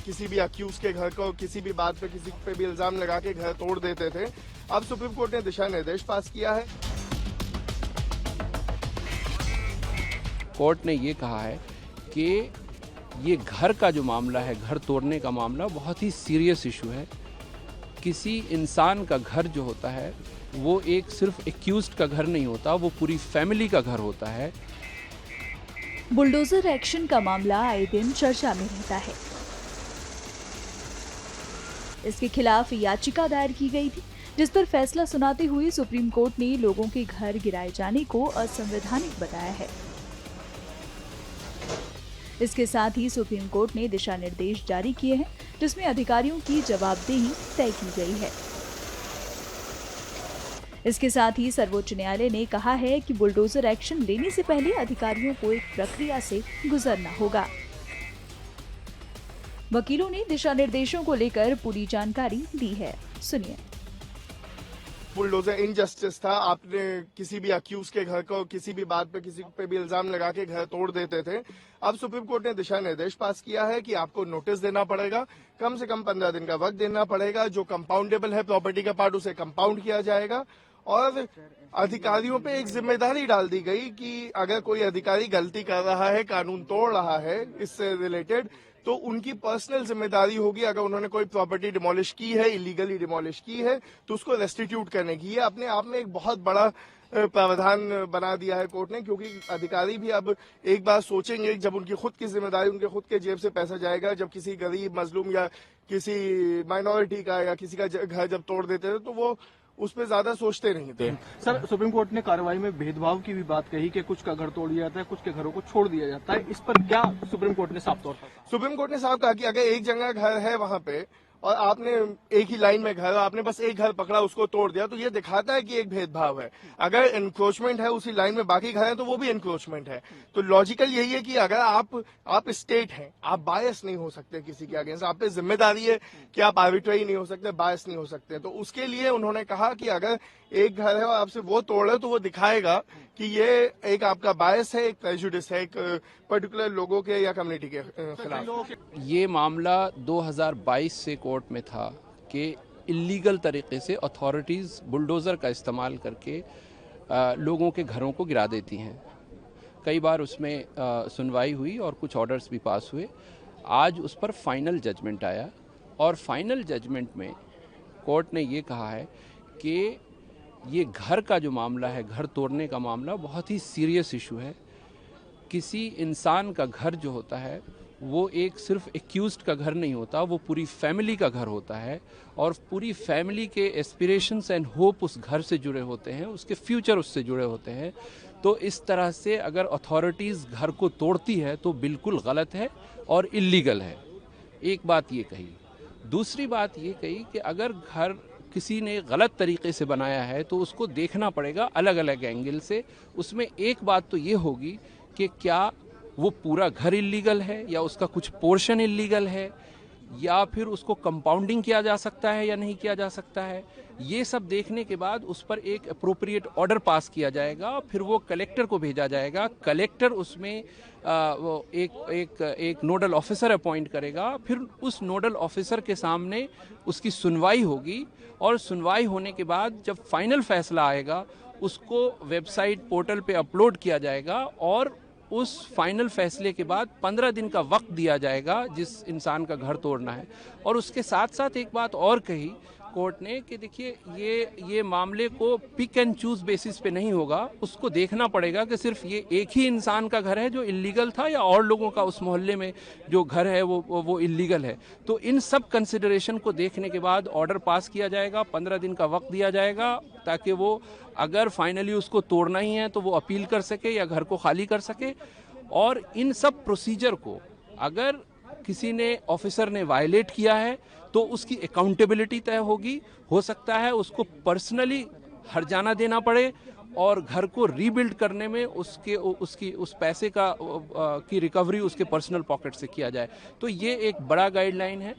किसी भी अक्यूज के घर को किसी भी बात पे किसी पे भी इल्जाम लगा के घर तोड़ देते थे। अब सुप्रीम कोर्ट ने दिशा निर्देश पास किया है। कोर्ट ने ये कहा है कि ये घर का जो मामला है, घर तोड़ने का मामला बहुत ही सीरियस इशू है। किसी इंसान का घर जो होता है वो एक सिर्फ एक्यूज्ड का घर नहीं होता, वो पूरी फैमिली का घर होता है। बुलडोजर एक्शन का मामला आए दिन चर्चा में रहता है। इसके खिलाफ याचिका दायर की गई थी, जिस पर फैसला सुनाते हुए सुप्रीम कोर्ट ने लोगों के घर गिराए जाने को असंवैधानिक बताया है। इसके साथ ही सुप्रीम कोर्ट ने दिशा निर्देश जारी किए हैं, जिसमें अधिकारियों की जवाबदेही तय की गई है। इसके साथ ही सर्वोच्च न्यायालय ने कहा है कि बुलडोजर एक्शन लेने से पहले अधिकारियों को एक प्रक्रिया से गुजरना होगा। वकीलों ने दिशा निर्देशों को लेकर पूरी जानकारी दी है, सुनिए। बुलडोजर इनजस्टिस था। आपने किसी भी अक्यूज के घर को किसी भी बात पे किसी पे भी इल्जाम लगा के घर तोड़ देते थे। अब सुप्रीम कोर्ट ने दिशा निर्देश पास किया है कि आपको नोटिस देना पड़ेगा, कम से कम 15 दिन का वक्त देना पड़ेगा। जो कंपाउंडेबल है प्रॉपर्टी का पार्ट, उसे कंपाउंड किया जाएगा। और अधिकारियों पे एक जिम्मेदारी डाल दी गई कि अगर कोई अधिकारी गलती कर रहा है, कानून तोड़ रहा है इससे रिलेटेड, तो उनकी पर्सनल जिम्मेदारी होगी। अगर उन्होंने कोई प्रॉपर्टी डिमोलिश की है, इलीगली डिमोलिश की है, तो उसको रेस्टिट्यूट करने की। ये अपने आप में एक बहुत बड़ा प्रावधान बना दिया है कोर्ट ने, क्योंकि अधिकारी भी अब एक बार सोचेंगे, जब उनकी खुद की जिम्मेदारी, उनके खुद के जेब से पैसा जाएगा, जब किसी गरीब मजलूम या किसी माइनॉरिटी का या किसी का घर जब तोड़ देते थे, तो वो उस पर ज्यादा सोचते नहीं थे। सर, सुप्रीम कोर्ट ने कार्रवाई में भेदभाव की भी बात कही कि कुछ का घर तोड़ दिया जाता है, कुछ के घरों को छोड़ दिया जाता है। इस पर क्या सुप्रीम कोर्ट ने साफ तौर पर कहा? सुप्रीम कोर्ट ने साफ कहा कि अगर एक जगह घर है वहां पे और आपने एक ही लाइन में घर, आपने बस एक घर पकड़ा, उसको तोड़ दिया, तो ये दिखाता है कि एक भेदभाव है। अगर एनक्रोचमेंट है उसी लाइन में बाकी घर है, तो वो भी एनक्रोचमेंट है। तो लॉजिकल यही है कि अगर आप स्टेट हैं, आप बायस नहीं हो सकते किसी के अगेंस्ट, आप पे जिम्मेदारी है कि आप आर्बिट्रेरी नहीं हो सकते, बायस नहीं हो सकते। तो उसके लिए उन्होंने कहा कि अगर एक घर है और आपसे वो तोड़ रहे, तो वो दिखाएगा कि ये एक आपका बायस है, एक प्रेजुडिस है, एक पर्टिकुलर लोगों के या कम्युनिटी के खिलाफ। ये मामला 2022 से कोर्ट में था कि इलीगल तरीके से अथॉरिटीज़ बुलडोज़र का इस्तेमाल करके लोगों के घरों को गिरा देती हैं। कई बार उसमें सुनवाई हुई और कुछ ऑर्डर्स भी पास हुए। आज उस पर फाइनल जजमेंट आया और फाइनल जजमेंट में कोर्ट ने ये कहा है कि ये घर का जो मामला है, घर तोड़ने का मामला बहुत ही सीरियस इशू है। किसी इंसान का घर जो होता है वो एक सिर्फ एक्यूज्ड का घर नहीं होता, वो पूरी फैमिली का घर होता है। और पूरी फैमिली के एस्पिरेशंस एंड होप उस घर से जुड़े होते हैं, उसके फ्यूचर उससे जुड़े होते हैं। तो इस तरह से अगर अथॉरिटीज़ घर को तोड़ती है तो बिल्कुल गलत है और इल्लीगल है। एक बात ये कही। दूसरी बात ये कही कि अगर घर किसी ने गलत तरीके से बनाया है तो उसको देखना पड़ेगा अलग अलग एंगल से। उसमें एक बात तो ये होगी कि क्या वो पूरा घर इल्लीगल है या उसका कुछ पोर्शन इल्लीगल है, या फिर उसको कंपाउंडिंग किया जा सकता है या नहीं किया जा सकता है। ये सब देखने के बाद उस पर एक अप्रोप्रिएट ऑर्डर पास किया जाएगा, फिर वो कलेक्टर को भेजा जाएगा। कलेक्टर उसमें वो एक नोडल ऑफिसर अपॉइंट करेगा, फिर उस नोडल ऑफिसर के सामने उसकी सुनवाई होगी और सुनवाई होने के बाद जब फाइनल फैसला आएगा उसको वेबसाइट पोर्टल पे अपलोड किया जाएगा और उस फाइनल फैसले के बाद 15 दिन का वक्त दिया जाएगा जिस इंसान का घर तोड़ना है। और उसके साथ साथ एक बात और कही कोर्ट ने कि देखिए ये मामले को पिक एंड चूज बेसिस पे नहीं होगा, उसको देखना पड़ेगा कि सिर्फ ये एक ही इंसान का घर है जो इल्लीगल था या और लोगों का उस मोहल्ले में जो घर है वो इल्लीगल है। तो इन सब कंसिडरेशन को देखने के बाद ऑर्डर पास किया जाएगा, 15 दिन का वक्त दिया जाएगा ताकि वो अगर फाइनली उसको तोड़ना ही है तो वो अपील कर सके या घर को खाली कर सके। और इन सब प्रोसीजर को अगर किसी ने ऑफिसर ने वायलेट किया है तो उसकी अकाउंटेबिलिटी तय होगी। हो सकता है उसको पर्सनली हर्जाना देना पड़े और घर को रीबिल्ड करने में उस पैसे की रिकवरी उसके पर्सनल पॉकेट से किया जाए। तो ये एक बड़ा गाइडलाइन है।